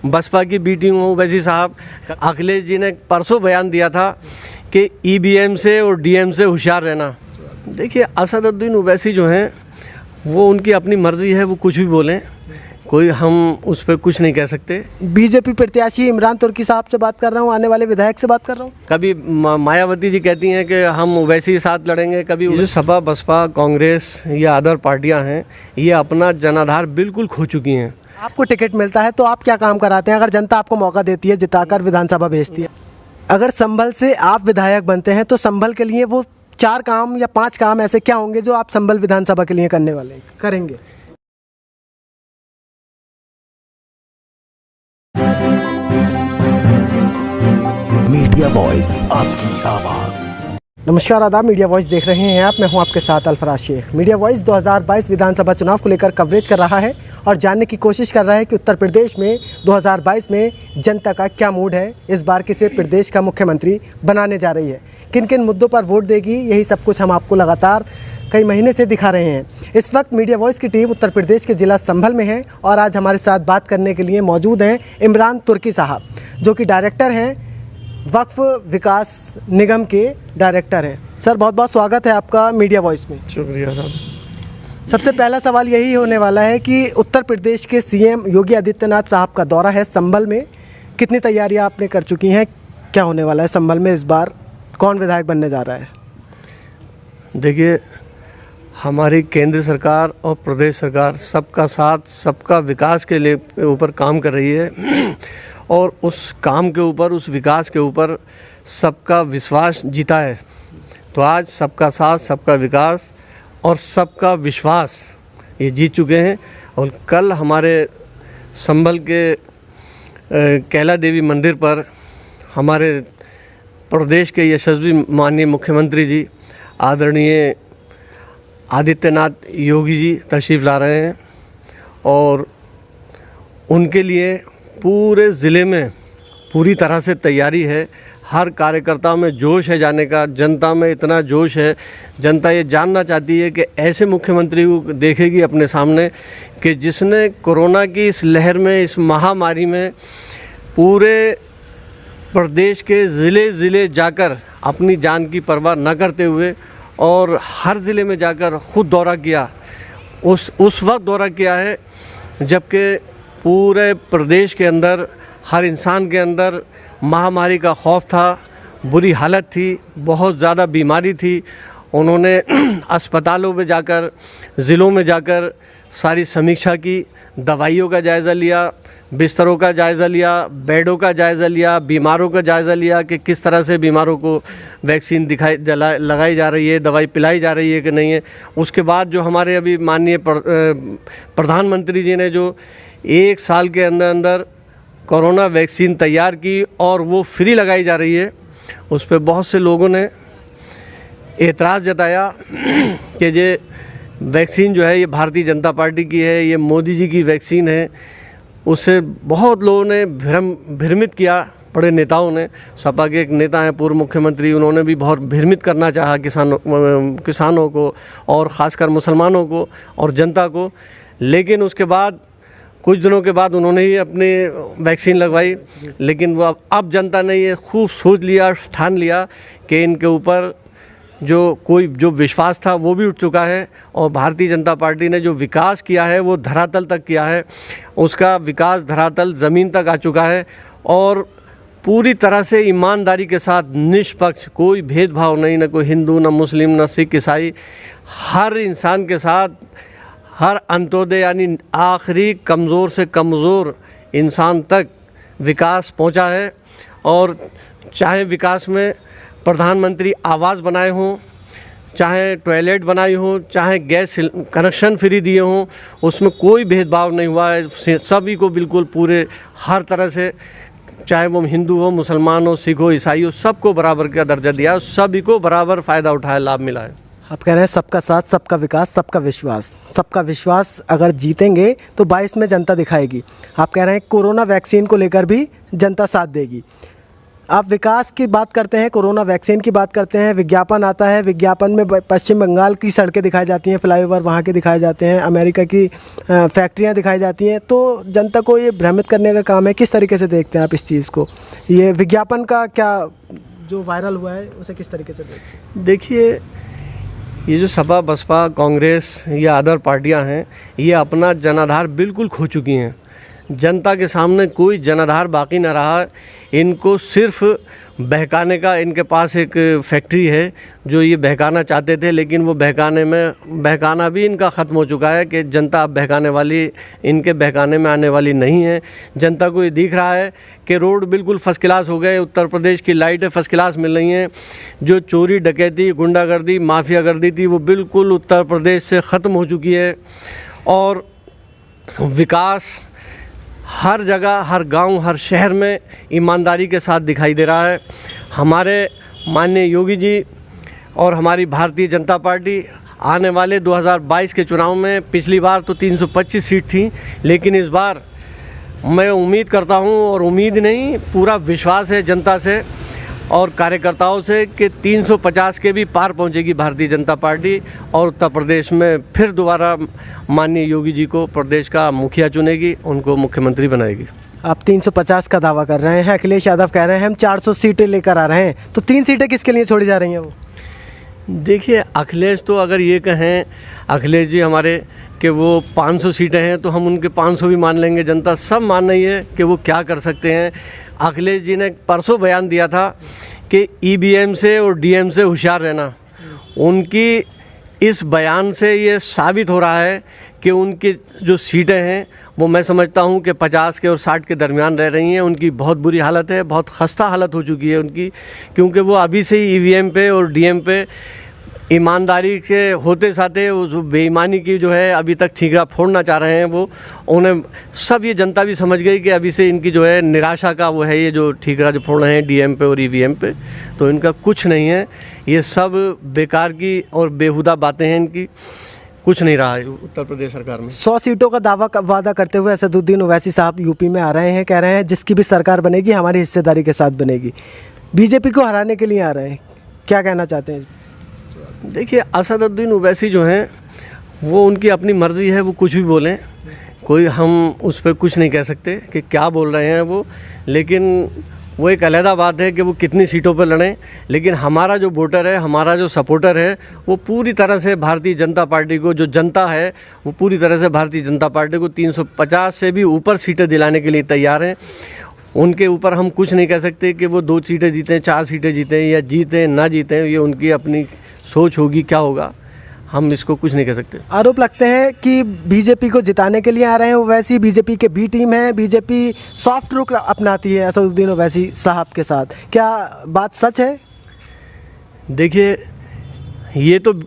बसपा की B team Owaisi साहब, अखिलेश जी ने परसों बयान दिया था कि ईवीएम से और डीएम से होशियार रहना। देखिए असदुद्दीन ओवैसी जो हैं वो उनकी अपनी मर्ज़ी है, वो कुछ भी बोलें, कोई हम उस पर कुछ नहीं कह सकते। बीजेपी प्रत्याशी इमरान तुर्की साहब से बात कर रहा हूँ, आने वाले विधायक से बात कर रहा हूँ। कभी मायावती जी कहती हैं कि हम ओवैसी के साथ लड़ेंगे, कभी जो सपा बसपा कांग्रेस या अदर पार्टियां हैं ये अपना जनाधार बिल्कुल खो चुकी हैं। आपको टिकट मिलता है तो आप क्या काम कराते हैं अगर जनता आपको मौका देती है, जिताकर विधानसभा भेजती है? अगर संभल से आप विधायक बनते हैं तो संभल के लिए वो 4 काम या 5 काम ऐसे क्या होंगे जो आप संभल विधानसभा के लिए करने वाले करेंगे? मीडिया वॉइस, आपकी आवाज़। नमस्कार, आदाब। मीडिया वॉइस देख रहे हैं आप, मैं हूं आपके साथ अल्फराज शेख। मीडिया वॉइस 2022 विधानसभा चुनाव को लेकर कवरेज कर रहा है और जानने की कोशिश कर रहा है कि उत्तर प्रदेश में 2022 में जनता का क्या मूड है, इस बार किसे प्रदेश का मुख्यमंत्री बनाने जा रही है, किन किन मुद्दों पर वोट देगी, यही सब कुछ हम आपको लगातार कई महीने से दिखा रहे हैं। इस वक्त मीडिया वॉइस की टीम उत्तर प्रदेश के ज़िला संभल में है और आज हमारे साथ बात करने के लिए मौजूद हैं इमरान तुर्की साहब, जो कि डायरेक्टर हैं, वक्फ विकास निगम के डायरेक्टर हैं। सर, बहुत बहुत स्वागत है आपका मीडिया वॉइस में। शुक्रिया साहब। सबसे पहला सवाल यही होने वाला है कि उत्तर प्रदेश के सीएम योगी आदित्यनाथ साहब का दौरा है संभल में, कितनी तैयारियां आपने कर चुकी हैं? क्या होने वाला है संभल में इस बार, कौन विधायक बनने जा रहा है? देखिए, हमारी केंद्र सरकार और प्रदेश सरकार सबका साथ सबका विकास के लिए ऊपर काम कर रही है और उस काम के ऊपर, उस विकास के ऊपर सबका विश्वास जीता है। तो आज सबका साथ सबका विकास और सबका विश्वास ये जीत चुके हैं। और कल हमारे संभल के कैला देवी मंदिर पर हमारे प्रदेश के यशस्वी माननीय मुख्यमंत्री जी आदरणीय आदित्यनाथ योगी जी तशरीफ़ ला रहे हैं और उनके लिए पूरे ज़िले में पूरी तरह से तैयारी है। हर कार्यकर्ता में जोश है जाने का, जनता में इतना जोश है। जनता ये जानना चाहती है कि ऐसे मुख्यमंत्री को देखेगी अपने सामने कि जिसने कोरोना की इस लहर में, इस महामारी में पूरे प्रदेश के ज़िले जाकर अपनी जान की परवाह न करते हुए और हर ज़िले में जाकर ख़ुद दौरा किया। उस वक्त दौरा किया है जबकि पूरे प्रदेश के अंदर, हर इंसान के अंदर महामारी का खौफ था, बुरी हालत थी, बहुत ज़्यादा बीमारी थी। उन्होंने अस्पतालों में जाकर, ज़िलों में जाकर सारी समीक्षा की, दवाइयों का जायज़ा लिया, बिस्तरों का जायज़ा लिया, बेडों का जायज़ा लिया, बीमारों का जायज़ा लिया कि किस तरह से बीमारों को वैक्सीन लगाई जा रही है, दवाई पिलाई जा रही है कि नहीं है। उसके बाद जो हमारे अभी माननीय प्रधानमंत्री जी ने जो 1 साल के अंदर कोरोना वैक्सीन तैयार की और वो फ्री लगाई जा रही है, उस पर बहुत से लोगों ने एतराज़ जताया कि ये वैक्सीन जो है ये भारतीय जनता पार्टी की है, ये मोदी जी की वैक्सीन है। उससे बहुत लोगों ने भ्रमित किया, बड़े नेताओं ने। सपा के एक नेता हैं पूर्व मुख्यमंत्री, उन्होंने भी बहुत भ्रमित करना चाहा किसानों को और ख़ासकर मुसलमानों को और जनता को। लेकिन उसके बाद कुछ दिनों के बाद उन्होंने ही अपनी वैक्सीन लगवाई। लेकिन वो अब जनता ने ये खूब सोच लिया, ठान लिया कि इनके ऊपर जो विश्वास था वो भी उठ चुका है और भारतीय जनता पार्टी ने जो विकास किया है वो धरातल तक किया है। उसका विकास धरातल ज़मीन तक आ चुका है और पूरी तरह से ईमानदारी के साथ, निष्पक्ष, कोई भेदभाव नहीं, न कोई हिंदू, न मुस्लिम, न सिख, ईसाई, हर इंसान के साथ, हर अंत्योदय यानी आखिरी कमज़ोर से कमज़ोर इंसान तक विकास पहुंचा है। और चाहे विकास में प्रधानमंत्री आवास बनाए हों, चाहे टॉयलेट बनाई हो, चाहे गैस कनेक्शन फ्री दिए हों, उसमें कोई भेदभाव नहीं हुआ है। सभी को बिल्कुल पूरे हर तरह से, चाहे वो हिंदू हो, मुसलमान हो, सिख हो, ईसाई हो, सबको बराबर का दर्जा दिया, सभी को बराबर फ़ायदा उठाया, लाभ मिला है। आप कह रहे हैं सबका साथ सबका विकास, सबका विश्वास। सबका विश्वास अगर जीतेंगे तो 22 में जनता दिखाएगी। आप कह रहे हैं कोरोना वैक्सीन को लेकर भी जनता साथ देगी। आप विकास की बात करते हैं, कोरोना वैक्सीन की बात करते हैं, विज्ञापन आता है, विज्ञापन में पश्चिम बंगाल की सड़कें दिखाई जाती हैं, फ्लाईओवर वहाँ के दिखाए जाते हैं, अमेरिका की फैक्ट्रियाँ दिखाई जाती हैं, तो जनता को ये भ्रमित करने का काम है। किस तरीके से देखते हैं आप इस चीज़ को? ये विज्ञापन का क्या जो वायरल हुआ है उसे किस तरीके से देखते हैं? देखिए, ये जो सपा बसपा कांग्रेस या अदर पार्टियां हैं, ये अपना जनाधार बिल्कुल खो चुकी हैं। जनता के सामने कोई जनाधार बाकी ना रहा। इनको सिर्फ बहकाने का, इनके पास एक फैक्ट्री है जो ये बहकाना चाहते थे, लेकिन वो बहकाना भी इनका ख़त्म हो चुका है कि जनता अब इनके बहकाने में आने वाली नहीं है। जनता को ये दिख रहा है कि रोड बिल्कुल फर्स्ट क्लास हो गए, उत्तर प्रदेश की लाइटें फर्स्ट क्लास मिल रही हैं। जो चोरी डकैती, गुंडागर्दी, माफियागर्दी थी वो बिल्कुल उत्तर प्रदेश से ख़त्म हो चुकी है। और विकास हर जगह, हर गांव, हर शहर में ईमानदारी के साथ दिखाई दे रहा है। हमारे माननीय योगी जी और हमारी भारतीय जनता पार्टी आने वाले 2022 के चुनाव में, पिछली बार तो 325 सीट थी, लेकिन इस बार मैं उम्मीद करता हूं, और उम्मीद नहीं, पूरा विश्वास है जनता से और कार्यकर्ताओं से कि 350 के भी पार पहुंचेगी भारतीय जनता पार्टी, और उत्तर प्रदेश में फिर दोबारा माननीय योगी जी को प्रदेश का मुखिया चुनेगी, उनको मुख्यमंत्री बनाएगी। आप 350 का दावा कर रहे हैं, अखिलेश यादव कह रहे हैं हम 400 सीटें लेकर आ रहे हैं, तो 3 सीटें किसके लिए छोड़ी जा रही हैं वो? देखिए, अखिलेश तो अगर ये कहें, अखिलेश जी हमारे, कि वो 500 सीटें हैं, तो हम उनके 500 भी मान लेंगे। जनता सब मान रही है कि वो क्या कर सकते हैं। अखिलेश जी ने परसों बयान दिया था कि ईवीएम से और डीएम से होशियार रहना। उनकी इस बयान से ये साबित हो रहा है कि उनकी जो सीटें हैं वो मैं समझता हूँ कि 50 के और 60 के दरमियान रह रही हैं। उनकी बहुत बुरी हालत है, बहुत खस्ता हालत हो चुकी है उनकी, क्योंकि वो अभी से ही ईवीएम पे और डीएम पे ईमानदारी के होते साथे उस बेईमानी की जो है अभी तक ठीकरा फोड़ना चाह रहे हैं। वो उन्हें सब ये जनता भी समझ गई कि अभी से इनकी जो है निराशा का वो है, ये जो ठीकरा जो फोड़ रहे हैं डीएम पे और ईवीएम पे, तो इनका कुछ नहीं है। ये सब बेकार की और बेहुदा बातें हैं, इनकी कुछ नहीं रहा है उत्तर प्रदेश सरकार में। 100 सीटों का वादा करते हुए असदुद्दीन ओवैसी साहब यूपी में आ रहे हैं, कह रहे हैं जिसकी भी सरकार बनेगी हमारी हिस्सेदारी के साथ बनेगी। बीजेपी को हराने के लिए आ रहे हैं, क्या कहना चाहते हैं? देखिए, असदुद्दीन ओवैसी जो हैं वो उनकी अपनी मर्ज़ी है, वो कुछ भी बोलें, कोई हम उस पर कुछ नहीं कह सकते कि क्या बोल रहे हैं वो। लेकिन वो एक अलहदा बात है कि वो कितनी सीटों पर लड़ें, लेकिन हमारा जो वोटर है, हमारा जो सपोर्टर है, वो पूरी तरह से भारतीय जनता पार्टी को, जो जनता है वो पूरी तरह से भारतीय जनता पार्टी को 350 से भी ऊपर सीटें दिलाने के लिए तैयार हैं। उनके ऊपर हम कुछ नहीं कह सकते कि वो 2 सीटें जीतें, 4 सीटें जीतें या जीतें ना जीतें, ये उनकी अपनी सोच होगी, क्या होगा, हम इसको कुछ नहीं कह सकते। आरोप लगते हैं कि बीजेपी को जिताने के लिए आ रहे हैं ओवैसी, बीजेपी के बी टीम है, बीजेपी सॉफ्ट रुख अपनाती है असदुद्दीन ओवैसी साहब के साथ, क्या बात सच है? देखिए, ये तो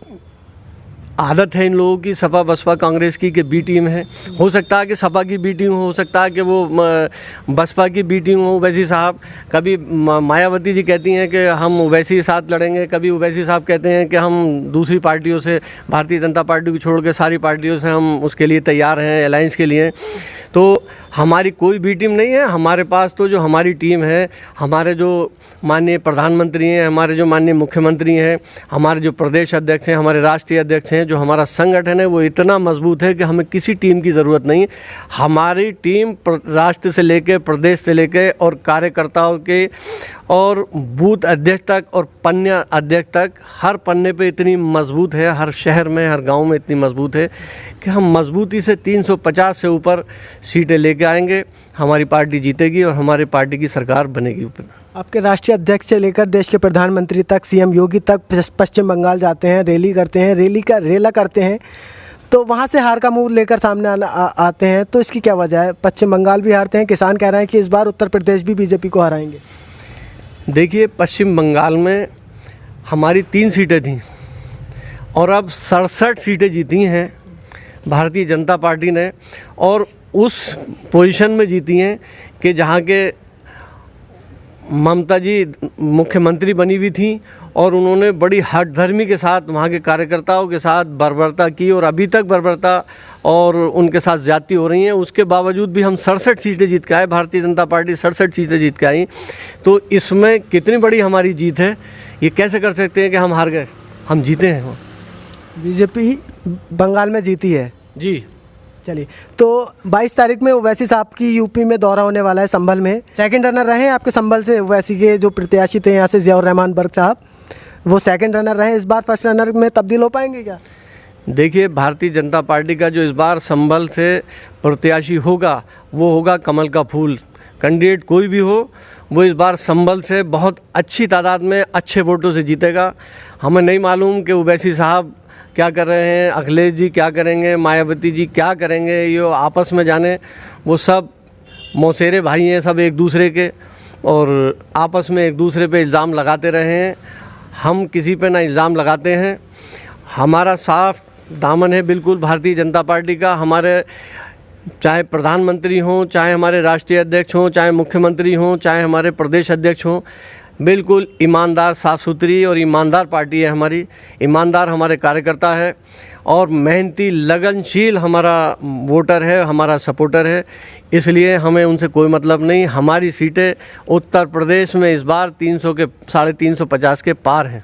आदत है इन लोगों की, सपा बसपा कांग्रेस की, कि बी टीम है। हो सकता है कि सपा की बी टीम हो सकता है कि वो बसपा की बी टीम हो। ओवैसी साहब, कभी मायावती जी कहती हैं कि हम ओवैसी के साथ लड़ेंगे, कभी ओवैसी साहब कहते हैं कि हम दूसरी पार्टियों से, भारतीय जनता पार्टी को छोड़ के सारी पार्टियों से हम उसके लिए तैयार हैं, अलायंस के लिए। तो हमारी कोई बी टीम नहीं है। हमारे पास तो जो हमारी टीम है, हमारे जो माननीय प्रधानमंत्री हैं, हमारे जो माननीय मुख्यमंत्री हैं, हमारे जो प्रदेश अध्यक्ष हैं, हमारे राष्ट्रीय अध्यक्ष हैं, जो हमारा संगठन है वो इतना मजबूत है कि हमें किसी टीम की ज़रूरत नहीं। हमारी टीम राष्ट्र से लेकर, प्रदेश से लेकर और कार्यकर्ताओं के और बूथ अध्यक्ष तक और पन्ना अध्यक्ष तक, हर पन्ने पे इतनी मजबूत है, हर शहर में, हर गांव में इतनी मजबूत है कि हम मजबूती से 350 से ऊपर सीटें लेके आएंगे। हमारी पार्टी जीतेगी और हमारी पार्टी की सरकार बनेगी ऊपर। आपके राष्ट्रीय अध्यक्ष से लेकर देश के प्रधानमंत्री तक, सीएम योगी तक पश्चिम बंगाल जाते हैं, रैली करते हैं, रेला करते हैं, तो वहाँ से हार का मुंह लेकर सामने आते हैं, तो इसकी क्या वजह है? पश्चिम बंगाल भी हारते हैं, किसान कह रहे हैं कि इस बार उत्तर प्रदेश भी बीजेपी को हराएंगे। देखिए, पश्चिम बंगाल में हमारी 3 सीटें थीं और अब 67 सीटें जीती हैं भारतीय जनता पार्टी ने, और उस पोजीशन में जीती हैं कि जहाँ के ममता जी मुख्यमंत्री बनी हुई थी और उन्होंने बड़ी हठधर्मी के साथ वहाँ के कार्यकर्ताओं के साथ बर्बरता की और अभी तक बर्बरता और उनके साथ ज़्यादती हो रही हैं। उसके बावजूद भी हम 67 सीटें जीत के आए, भारतीय जनता पार्टी 67 सीटें जीत के आई। तो इसमें कितनी बड़ी हमारी जीत है, ये कैसे कर सकते हैं कि हम हार गए? हम जीते हैं। बीजेपी बंगाल में जीती है जी। चलिए, तो 22 तारीख में ओवैसी साहब की यूपी में दौरा होने वाला है संभल में। सेकंड रनर रहे हैं आपके संभल से ओवैसी के जो प्रत्याशी थे यहाँ से ज़ियाउर रहमान बर्क साहब, वो सेकंड रनर रहे। इस बार फर्स्ट रनर में तब्दील हो पाएंगे क्या? देखिए, भारतीय जनता पार्टी का जो इस बार संभल से प्रत्याशी होगा वो होगा कमल का फूल। कैंडिडेट कोई भी हो, वो इस बार संभल से बहुत अच्छी तादाद में अच्छे वोटों से जीतेगा। हमें नहीं मालूम कि ओवैसी साहब क्या कर रहे हैं, अखिलेश जी क्या करेंगे, मायावती जी क्या करेंगे, ये आपस में जाने। वो सब मौसेरे भाई हैं सब एक दूसरे के, और आपस में एक दूसरे पे इल्ज़ाम लगाते रहे हैं। हम किसी पे ना इल्ज़ाम लगाते हैं। हमारा साफ दामन है बिल्कुल भारतीय जनता पार्टी का। हमारे चाहे प्रधानमंत्री हों, चाहे हमारे राष्ट्रीय अध्यक्ष हों, चाहे मुख्यमंत्री हों, चाहे हमारे प्रदेश अध्यक्ष हों, बिल्कुल ईमानदार, साफ़ सुथरी और ईमानदार पार्टी है हमारी। ईमानदार हमारे कार्यकर्ता है और मेहनती, लगनशील हमारा वोटर है, हमारा सपोर्टर है। इसलिए हमें उनसे कोई मतलब नहीं। हमारी सीटें उत्तर प्रदेश में इस बार 300 के 350 के पार हैं।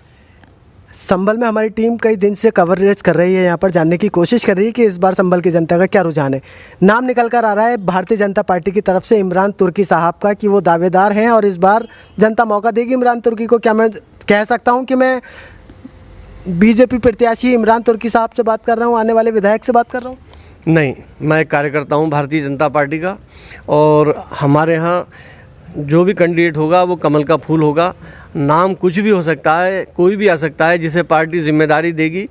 संभल में हमारी टीम कई दिन से कवरेज कर रही है, यहाँ पर जानने की कोशिश कर रही है कि इस बार संभल की जनता का क्या रुझान है। नाम निकल कर आ रहा है भारतीय जनता पार्टी की तरफ से इमरान तुर्की साहब का कि वो दावेदार हैं और इस बार जनता मौका देगी इमरान तुर्की को। क्या मैं कह सकता हूँ कि मैं बीजेपी प्रत्याशी इमरान तुर्की साहब से बात कर रहा हूँ, आने वाले विधायक से बात कर रहा हूँ? नहीं, मैं कार्यकर्ता हूँ भारतीय जनता पार्टी का, और हमारे यहाँ जो भी कैंडिडेट होगा वो कमल का फूल होगा। नाम कुछ भी हो सकता है, कोई भी आ सकता है। जिसे पार्टी जिम्मेदारी देगी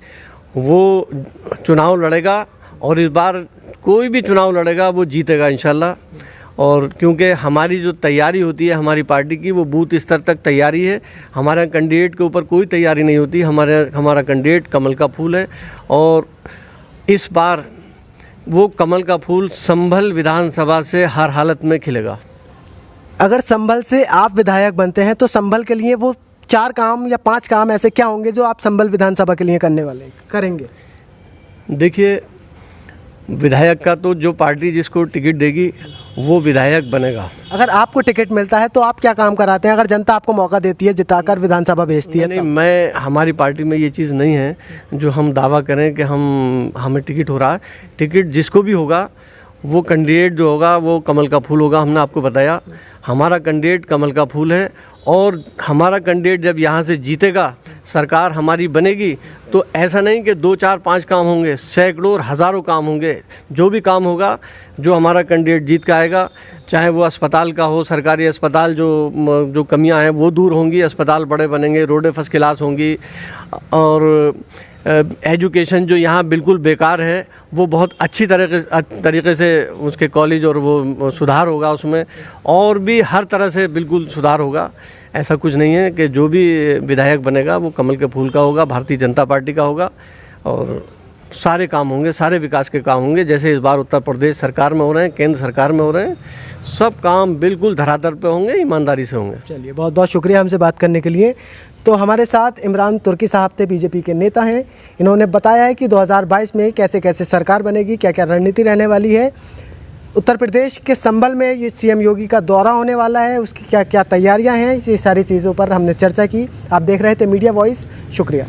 वो चुनाव लड़ेगा, और इस बार कोई भी चुनाव लड़ेगा वो जीतेगा इंशाल्लाह। और क्योंकि हमारी जो तैयारी होती है हमारी पार्टी की, वो बूथ स्तर तक तैयारी है। हमारे कैंडिडेट के ऊपर कोई तैयारी नहीं होती। हमारा कैंडिडेट कमल का फूल है, और इस बार वो कमल का फूल संभल विधानसभा से हर हालत में खिलेगा। अगर संभल से आप विधायक बनते हैं तो संभल के लिए वो 4 काम या 5 काम ऐसे क्या होंगे जो आप संभल विधानसभा के लिए करेंगे? देखिए, विधायक का तो जो पार्टी जिसको टिकट देगी वो विधायक बनेगा। अगर आपको टिकट मिलता है तो आप क्या काम कराते हैं? अगर जनता आपको मौका देती है, जिताकर विधानसभा भेजती है? नहीं, हमारी पार्टी में ये चीज़ नहीं है जो हम दावा करें कि हमें टिकट हो रहा है। टिकट जिसको भी होगा, वो कैंडिडेट जो होगा वो कमल का फूल होगा। हमने आपको बताया हमारा कैंडिडेट कमल का फूल है, और हमारा कैंडिडेट जब यहाँ से जीतेगा, सरकार हमारी बनेगी, तो ऐसा नहीं कि 2, 4, 5 काम होंगे, सैकड़ों और हज़ारों काम होंगे। जो भी काम होगा, जो हमारा कैंडिडेट जीत के आएगा, चाहे वो अस्पताल का हो, सरकारी अस्पताल जो कमियां हैं वो दूर होंगी, अस्पताल बड़े बनेंगे, रोडें फर्स्ट क्लास होंगी, और एजुकेशन जो यहाँ बिल्कुल बेकार है वो बहुत अच्छी तरीके से उसके कॉलेज और वो सुधार होगा उसमें, और भी हर तरह से बिल्कुल सुधार होगा। ऐसा कुछ नहीं है कि जो भी विधायक बनेगा वो कमल के फूल का होगा, भारतीय जनता पार्टी का होगा, और सारे काम होंगे, सारे विकास के काम होंगे। जैसे इस बार उत्तर प्रदेश सरकार में हो रहे हैं, केंद्र सरकार में हो रहे हैं, सब काम बिल्कुल धरातल पे होंगे, ईमानदारी से होंगे। चलिए, बहुत बहुत शुक्रिया हमसे बात करने के लिए। तो हमारे साथ इमरान तुर्की साहब थे, बीजेपी के नेता हैं। इन्होंने बताया है कि 2022 में कैसे कैसे सरकार बनेगी, क्या क्या रणनीति रहने वाली है। उत्तर प्रदेश के संभल में ये सीएम योगी का दौरा होने वाला है, उसकी क्या क्या तैयारियां हैं, ये सारी चीज़ों पर हमने चर्चा की। आप देख रहे थे मीडिया वॉइस। शुक्रिया।